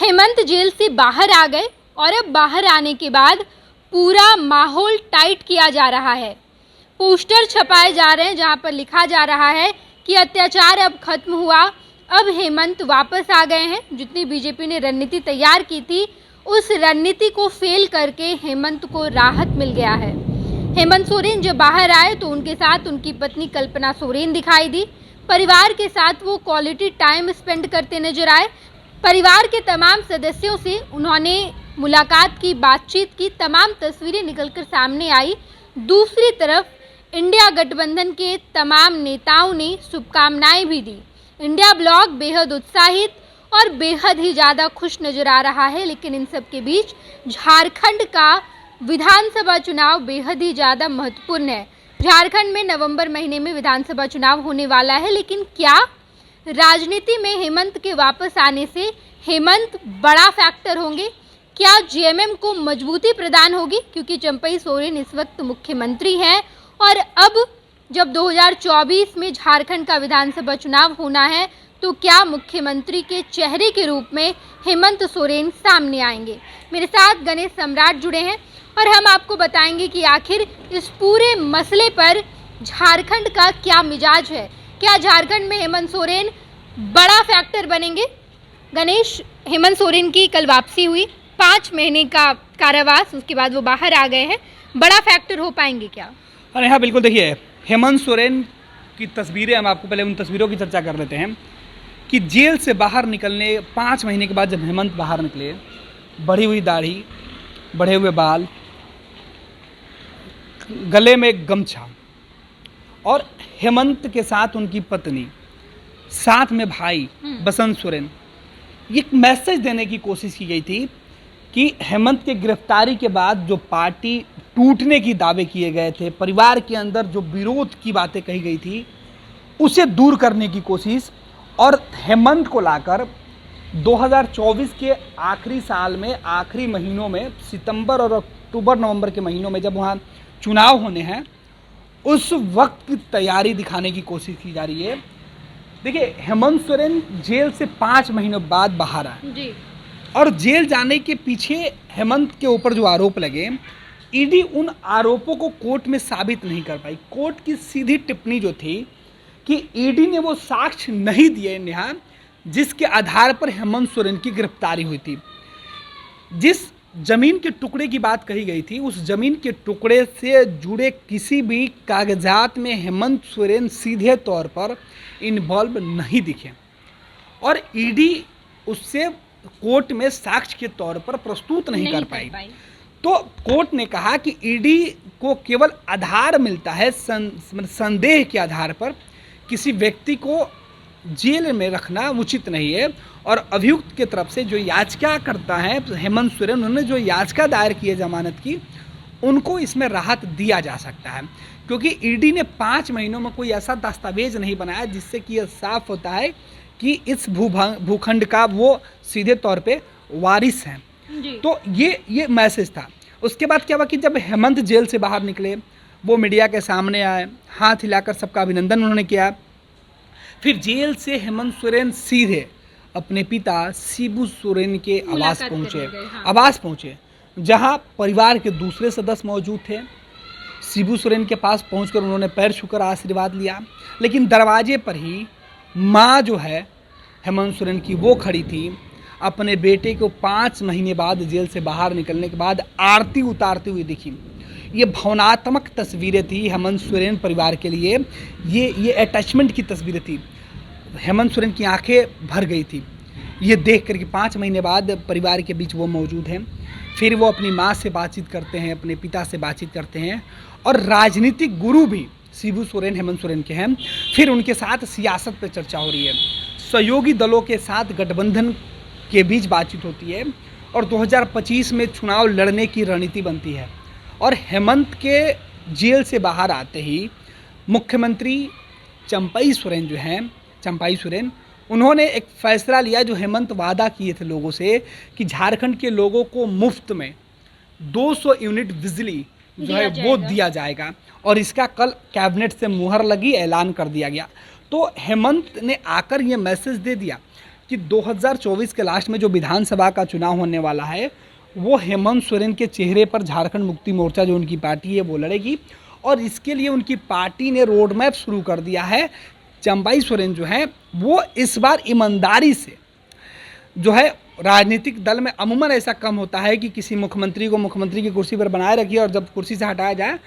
Hemant jail से बाहर आ गए और अब बाहर आने के बाद पूरा माहौल टाइट किया जा रहा है। पोस्टर छपाए जा रहे हैं जहां पर लिखा जा रहा है कि अत्याचार अब खत्म हुआ, अब हेमंत वापस आ गए हैं। जितनी बीजेपी ने रणनीति तैयार की थी उस रणनीति को फेल करके हेमंत को राहत मिल गया है। हेमंत सोरेन जब बाहर आए तो उनके साथ उनकी पत्नी कल्पना सोरेन दिखाई दी। परिवार के साथ वो क्वालिटी टाइम स्पेंड करते नजर आए। परिवार के तमाम सदस्यों से उन्होंने मुलाकात की, बातचीत की, तमाम तस्वीरें निकलकर सामने आई। दूसरी तरफ इंडिया गठबंधन के तमाम नेताओं ने शुभकामनाएं भी दी। इंडिया ब्लॉक बेहद उत्साहित और बेहद ही ज़्यादा खुश नजर आ रहा है। लेकिन इन सब के बीच झारखंड का विधानसभा चुनाव बेहद ही ज़्यादा महत्वपूर्ण है। झारखंड में नवंबर महीने में विधानसभा चुनाव होने वाला है। लेकिन क्या राजनीति में हेमंत के वापस आने से हेमंत बड़ा फैक्टर होंगे? क्या जेएमएम को मजबूती प्रदान होगी? क्योंकि चंपई सोरेन इस वक्त मुख्यमंत्री हैं और अब जब 2024 में झारखंड का विधानसभा चुनाव होना है तो क्या मुख्यमंत्री के चेहरे के रूप में हेमंत सोरेन सामने आएंगे? मेरे साथ गणेश सम्राट जुड़े हैं और हम आपको बताएंगे कि आखिर इस पूरे मसले पर झारखंड का क्या मिजाज है। क्या झारखंड में हेमंत सोरेन बड़ा फैक्टर बनेंगे? गणेश, हेमंत सोरेन की कल वापसी हुई, 5 महीने का कारावास, उसके बाद वो बाहर आ गए हैं, बड़ा फैक्टर हो पाएंगे क्या? अरे हाँ, बिल्कुल। देखिए, हेमंत सोरेन की तस्वीरें, हम आपको पहले उन तस्वीरों की चर्चा कर लेते हैं कि जेल से बाहर निकलने 5 महीने के बाद जब हेमंत बाहर निकले, बढ़ी हुई दाढ़ी, बढ़े हुए बाल, गले में एक गमछा और हेमंत के साथ उनकी पत्नी, साथ में भाई बसंत सोरेन, ये एक मैसेज देने की कोशिश की गई थी कि हेमंत के गिरफ्तारी के बाद जो पार्टी टूटने की दावे किए गए थे, परिवार के अंदर जो विरोध की बातें कही गई थी, उसे दूर करने की कोशिश, और हेमंत को लाकर 2024 के आखिरी साल में, आखिरी महीनों में, सितंबर और अक्टूबर नवंबर के महीनों में जब वहाँ चुनाव होने हैं, उस वक्त की तैयारी दिखाने की कोशिश की जा रही है। देखिए, हेमंत सोरेन जेल से 5 महीनों बाद बाहर आए जी। और जेल जाने के पीछे हेमंत के ऊपर जो आरोप लगे, ईडी उन आरोपों को कोर्ट में साबित नहीं कर पाई। कोर्ट की सीधी टिप्पणी जो थी कि ईडी ने वो साक्ष्य नहीं दिए नेहा, जिसके आधार पर हेमंत सोरेन की गिरफ्तारी हुई थी। जिस जमीन के टुकड़े की बात कही गई थी, उस जमीन के टुकड़े से जुड़े किसी भी कागजात में हेमंत सोरेन सीधे तौर पर इन्वॉल्व नहीं दिखे और ईडी उससे कोर्ट में साक्ष्य के तौर पर प्रस्तुत नहीं कर पाई। तो कोर्ट ने कहा कि ईडी को केवल आधार मिलता है, संदेह के आधार पर किसी व्यक्ति को जेल में रखना उचित नहीं है। और अभियुक्त के तरफ से जो याचिका करता है हेमंत सोरेन, उन्होंने जो याचिका दायर की है जमानत की, उनको इसमें राहत दिया जा सकता है, क्योंकि ईडी ने 5 महीनों में कोई ऐसा दस्तावेज नहीं बनाया जिससे कि यह साफ होता है कि इस भूखंड का वो सीधे तौर पे वारिस हैं। तो ये मैसेज था। उसके बाद क्या हुआ कि जब हेमंत जेल से बाहर निकले, वो मीडिया के सामने आए, हाथ हिलाकर सबका अभिनंदन उन्होंने किया। फिर जेल से हेमंत सोरेन सीधे अपने पिता शिबू सोरेन के आवास पहुंचे, जहां परिवार के दूसरे सदस्य मौजूद थे। शिबू सोरेन के पास पहुंचकर उन्होंने पैर छूकर आशीर्वाद लिया, लेकिन दरवाजे पर ही माँ जो है हेमंत सोरेन की, वो खड़ी थी। अपने बेटे को 5 महीने बाद जेल से बाहर निकलने के बाद आरती उतारती हुई दिखी। ये भावनात्मक तस्वीरें थी हेमंत सोरेन परिवार के लिए, ये अटैचमेंट की तस्वीरें थी। हेमंत सोरेन की आंखें भर गई थी ये देख कर कि 5 महीने बाद परिवार के बीच वो मौजूद हैं। फिर वो अपनी माँ से बातचीत करते हैं, अपने पिता से बातचीत करते हैं, और राजनीतिक गुरु भी शिबू सोरेन हेमंत सोरेन के हैं। फिर उनके साथ सियासत पर चर्चा हो रही है, सहयोगी दलों के साथ गठबंधन के बीच बातचीत होती है और 2025 में चुनाव लड़ने की रणनीति बनती है। और हेमंत के जेल से बाहर आते ही मुख्यमंत्री चंपई सोरेन उन्होंने एक फैसला लिया, जो हेमंत वादा किए थे लोगों से कि झारखंड के लोगों को मुफ्त में 200 यूनिट बिजली जो है वो दिया जाएगा, और इसका कल कैबिनेट से मुहर लगी, ऐलान कर दिया गया। तो हेमंत ने आकर ये मैसेज दे दिया कि 2024 के लास्ट में जो विधानसभा का चुनाव होने वाला है वो हेमंत सोरेन के चेहरे पर झारखंड मुक्ति मोर्चा जो उनकी पार्टी है वो लड़ेगी, और इसके लिए उनकी पार्टी ने रोड मैप शुरू कर दिया है। चंपाई सोरेन जो है वो इस बार ईमानदारी से जो है, राजनीतिक दल में अमूमन ऐसा कम होता है कि किसी मुख्यमंत्री को मुख्यमंत्री की कुर्सी पर बनाए रखिए और जब कुर्सी से हटाया जाए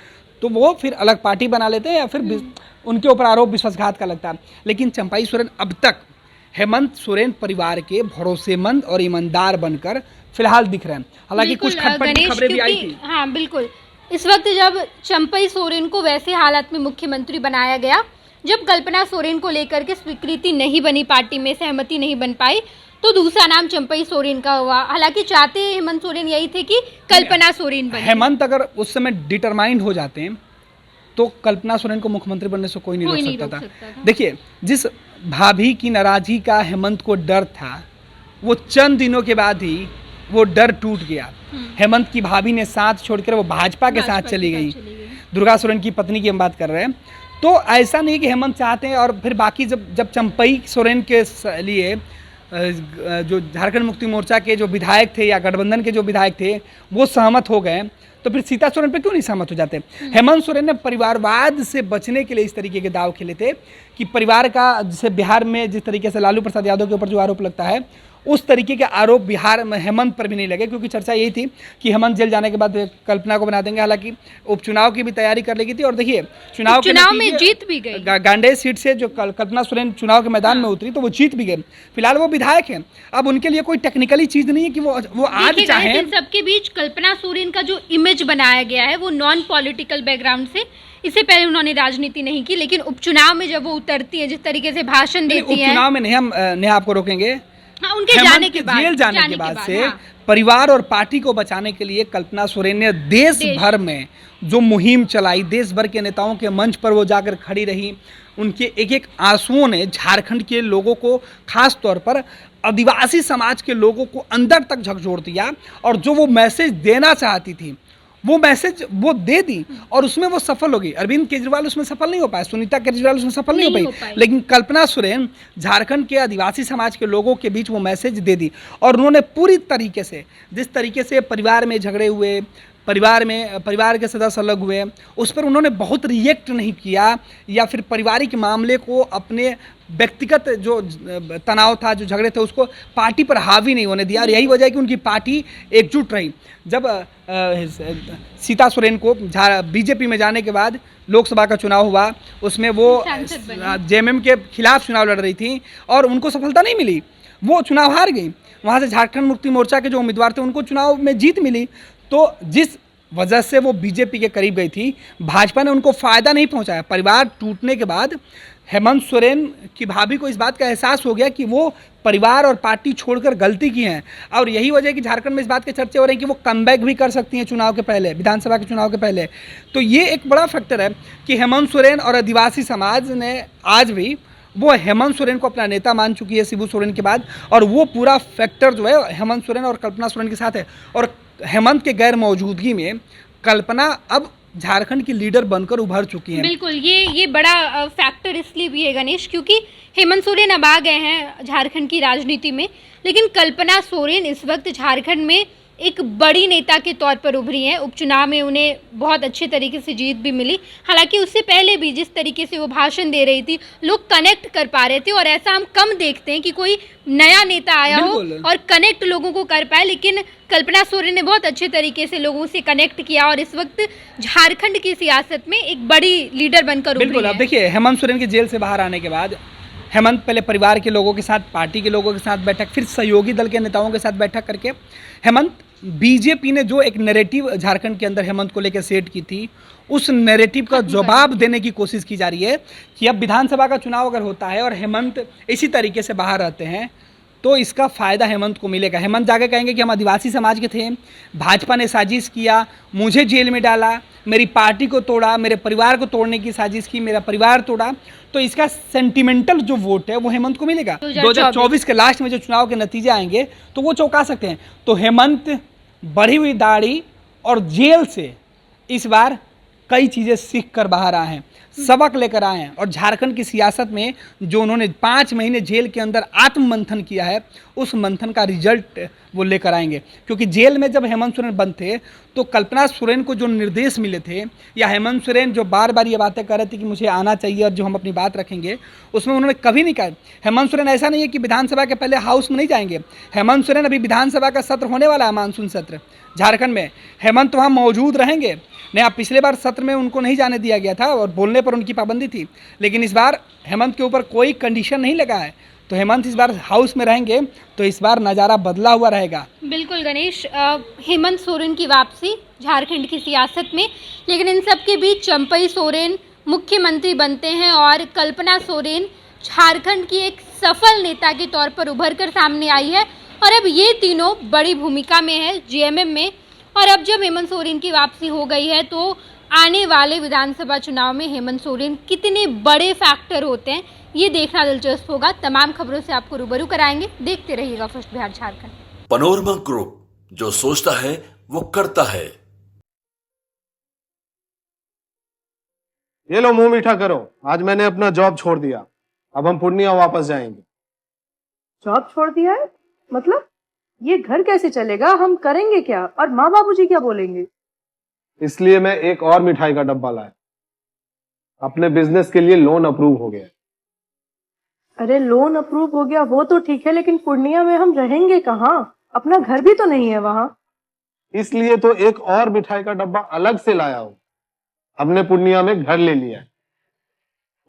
तो वो फिर अलग पार्टी बना लेते हैं या फिर उनके ऊपर आरोप विश्वासघात का लगता है। लेकिन चंपाई सोरेन अब तक हेमंत सोरेन परिवार के भरोसेमंद और ईमानदार बनकर फिलहाल दिख रहे हैं। हालांकि कुछ खटपट की खबरें भी आई थी। हाँ बिल्कुल, इस वक्त जब चंपाई सोरेन को वैसे हालात में मुख्यमंत्री बनाया गया, जब कल्पना सोरेन को लेकर के स्वीकृति नहीं बनी, पार्टी में सहमति नहीं बन पाई, तो दूसरा नाम चंपाई सोरेन का हुआ। हालांकि चाहते हेमंत सोरेन यही थे कि कल्पना सोरेन बने। हेमंत अगर उस समय डिटरमाइंड हो जाते हैं तो कल्पना सोरेन को मुख्यमंत्री बनने से कोई नहीं रोक सकता था। देखिए, जिस भाभी की नाराजगी का हेमंत को डर था, वो चंद दिनों के बाद ही वो डर टूट गया। हेमंत की भाभी ने साथ छोड़कर वो भाजपा के साथ चली गई। दुर्गा सोरेन की पत्नी की हम बात कर रहे हैं। तो ऐसा नहीं कि हेमंत चाहते हैं और फिर बाकी जब चंपाई सोरेन के लिए जो झारखंड मुक्ति मोर्चा के जो विधायक थे या गठबंधन के जो विधायक थे वो सहमत हो गए, तो फिर सीता सोरेन पे क्यों नहीं सहमत हो जाते। हेमंत सोरेन ने परिवारवाद से बचने के लिए इस तरीके के दाव खेले थे कि परिवार का, जैसे बिहार में जिस तरीके से लालू प्रसाद यादव के ऊपर जो आरोप लगता है, उस तरीके के आरोप बिहार में हेमंत पर भी नहीं लगे, क्योंकि चर्चा यही थी कि हेमंत जेल जाने के बाद कल्पना को बना देंगे। हालांकि उपचुनाव की भी तैयारी कर लेगी थी और देखिए चुनाव में जीत भी गई। गांडेय सीट से जो कल्पना सोरेन चुनाव के मैदान में उतरी तो वो जीत भी गए। फिलहाल वो विधायक हैं। अब उनके लिए कोई टेक्निकली चीज नहीं है कि वो आज चाहे। सबके बीच कल्पना सोरेन का जो इमेज बनाया गया है वो नॉन पॉलिटिकल बैकग्राउंड से, इससे पहले उन्होंने राजनीति नहीं की, लेकिन उपचुनाव में जब वो उतरती है, जिस तरीके से भाषण देती है, उपचुनाव में नहीं, हम नेहा आपको रोकेंगे। हाँ, उनके जाने के बाद, जेल जाने के बाद से परिवार और पार्टी को बचाने के लिए कल्पना सोरेन ने देश भर में जो मुहिम चलाई, देश भर के नेताओं के मंच पर वो जाकर खड़ी रही। उनके एक एक आंसुओं ने झारखंड के लोगों को, खास तौर पर आदिवासी समाज के लोगों को अंदर तक झकझोर दिया, और जो वो मैसेज देना चाहती थी वो मैसेज वो दे दी और उसमें वो सफल हो गई। अरविंद केजरीवाल उसमें सफल नहीं हो पाए, सुनीता केजरीवाल उसमें सफल नहीं हो पाई, लेकिन कल्पना सोरेन झारखंड के आदिवासी समाज के लोगों के बीच वो मैसेज दे दी। और उन्होंने पूरी तरीके से, जिस तरीके से परिवार में झगड़े हुए, परिवार के सदस्य अलग हुए, उस पर उन्होंने बहुत रिएक्ट नहीं किया या फिर पारिवारिक मामले को, अपने व्यक्तिगत जो तनाव था, जो झगड़े थे, उसको पार्टी पर हावी नहीं होने दिया। और यही वजह है कि उनकी पार्टी एकजुट रही। जब सीता सोरेन को बीजेपी में जाने के बाद लोकसभा का चुनाव हुआ, उसमें वो जेएमएम के खिलाफ चुनाव लड़ रही थी और उनको सफलता नहीं मिली, वो चुनाव हार गई। वहाँ से झारखंड मुक्ति मोर्चा के जो उम्मीदवार थे उनको चुनाव में जीत मिली। तो जिस वजह से वो बीजेपी के करीब गई थी, भाजपा ने उनको फ़ायदा नहीं पहुंचाया। परिवार टूटने के बाद हेमंत सोरेन की भाभी को इस बात का एहसास हो गया कि वो परिवार और पार्टी छोड़कर गलती की है, और यही वजह है कि झारखंड में इस बात के चर्चे हो रहे हैं कि वो कमबैक भी कर सकती हैं चुनाव के पहले, विधानसभा के चुनाव के पहले। तो ये एक बड़ा फैक्टर है कि हेमंत सोरेन और आदिवासी समाज ने आज भी वो हेमंत सोरेन को अपना नेता मान चुकी है शिबू सोरेन के बाद, और वो पूरा फैक्टर जो है हेमंत सोरेन और कल्पना सोरेन के साथ है। और हेमंत के गैर मौजूदगी में कल्पना अब झारखंड की लीडर बनकर उभर चुकी हैं। बिल्कुल, ये बड़ा फैक्टर इसलिए भी है गणेश, क्योंकि हेमंत सोरेन अब आ गए हैं झारखंड की राजनीति में, लेकिन कल्पना सोरेन इस वक्त झारखंड में एक बड़ी नेता के तौर पर उभरी हैं। उपचुनाव में उन्हें बहुत अच्छे तरीके से जीत भी मिली। हालांकि उससे पहले भी जिस तरीके से वो भाषण दे रही थी, लोग कनेक्ट कर पा रहे थे, और ऐसा हम कम देखते हैं कि कोई नया नेता आया हो और कनेक्ट लोगों को कर पाए, लेकिन कल्पना सोरेन ने बहुत अच्छे तरीके से लोगों से कनेक्ट किया और इस वक्त झारखंड की सियासत में एक बड़ी लीडर बनकर उभरी हैं। बिल्कुल, अब देखिए हेमंत सोरेन के जेल से बाहर आने के बाद हेमंत पहले परिवार के लोगों के साथ, पार्टी के लोगों के साथ बैठक, फिर सहयोगी दल के नेताओं के साथ बैठक करके हेमंत, बीजेपी ने जो एक नैरेटिव झारखंड के अंदर हेमंत को लेकर सेट की थी, उस नैरेटिव का जवाब देने की कोशिश की जा रही है कि अब विधानसभा का चुनाव अगर होता है और हेमंत इसी तरीके से बाहर रहते हैं तो इसका फ़ायदा हेमंत को मिलेगा। हेमंत जाके कहेंगे कि हम आदिवासी समाज के थे, भाजपा ने साजिश किया, मुझे जेल में डाला, मेरी पार्टी को तोड़ा, मेरे परिवार को तोड़ने की साजिश की, मेरा परिवार तोड़ा, तो इसका सेंटिमेंटल जो वोट है वो हेमंत को मिलेगा। 2024 के लास्ट में जो चुनाव के नतीजे आएंगे तो वो चौंका सकते हैं। तो हेमंत बढ़ी हुई दाढ़ी और जेल से इस बार कई चीज़ें सीख कर बाहर आए हैं। सबक लेकर आए हैं और झारखंड की सियासत में जो उन्होंने 5 महीने जेल के अंदर आत्ममंथन किया है, उस मंथन का रिजल्ट वो लेकर आएंगे। क्योंकि जेल में जब हेमंत सोरेन बंद थे तो कल्पना सोरेन को जो निर्देश मिले थे, या हेमंत सोरेन जो बार बार ये बातें कर रहे थे कि मुझे आना चाहिए और जो हम अपनी बात रखेंगे, उसमें उन्होंने कभी नहीं कहा। हेमंत सोरेन ऐसा नहीं है कि विधानसभा के पहले हाउस में नहीं जाएंगे। हेमंत सोरेन अभी विधानसभा का सत्र होने वाला है, मानसून सत्र झारखंड में, हेमंत वहाँ मौजूद रहेंगे। नहीं, आप पिछले बार सत्र में उनको नहीं जाने दिया गया था और बोलने पर उनकी पाबंदी थी, लेकिन इस बार हेमंत के ऊपर कोई कंडीशन नहीं लगा है, तो हेमंत इस बार हाउस में रहेंगे, तो इस बार नज़ारा बदला हुआ रहेगा। बिल्कुल गणेश, हेमंत सोरेन की वापसी झारखंड की सियासत में, लेकिन इन सब के बीच चंपई सोरेन मुख्यमंत्री बनते हैं और कल्पना सोरेन झारखंड की एक सफल नेता के तौर पर उभर कर सामने आई है और अब ये तीनों बड़ी भूमिका में है जीएमएम में। और अब जब हेमंत सोरेन की वापसी हो गई है तो आने वाले विधानसभा चुनाव में हेमंत सोरेन कितने बड़े फैक्टर होते हैं, ये देखना दिलचस्प होगा। तमाम खबरों से आपको रूबरू कराएंगे, देखते रहिएगा first Bihar Jharkhand. Panorama group, जो सोचता है वो करता है। ये लो, मुंह मीठा करो। आज मैंने अपना जॉब छोड़ दिया, अब हम पूर्णिया वापस जाएंगे। जॉब छोड़ दिया है? मतलब ये घर कैसे चलेगा? हम करेंगे क्या? और माँ बाबूजी क्या बोलेंगे? इसलिए मैं एक और मिठाई का डब्बा लाया। अपने बिजनेस के लिए लोन अप्रूव हो गया। अरे लोन अप्रूव हो गया वो तो ठीक है, लेकिन पूर्णिया में हम रहेंगे कहाँ? अपना घर भी तो नहीं है वहाँ। इसलिए तो एक और मिठाई का डब्बा अलग से लाया हूँ। हमने पूर्णिया में घर ले लिया है,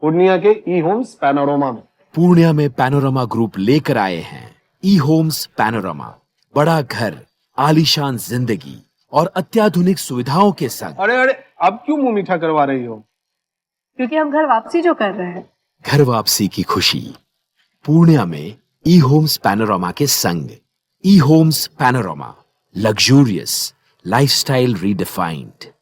पूर्णिया के ई होम्स पैनोरमा में। पूर्णिया में पैनोरमा ग्रुप लेकर आए हैं ई होम्स पैनोरमा। बड़ा घर, आलीशान जिंदगी और अत्याधुनिक सुविधाओं के संग। अरे अरे, अब क्यों मुंह मीठा करवा रही हो? क्योंकि हम घर वापसी जो कर रहे हैं। घर वापसी की खुशी पूर्णिया में ई होम्स पैनोरमा के संग। E Homes Panorama, luxurious lifestyle redefined.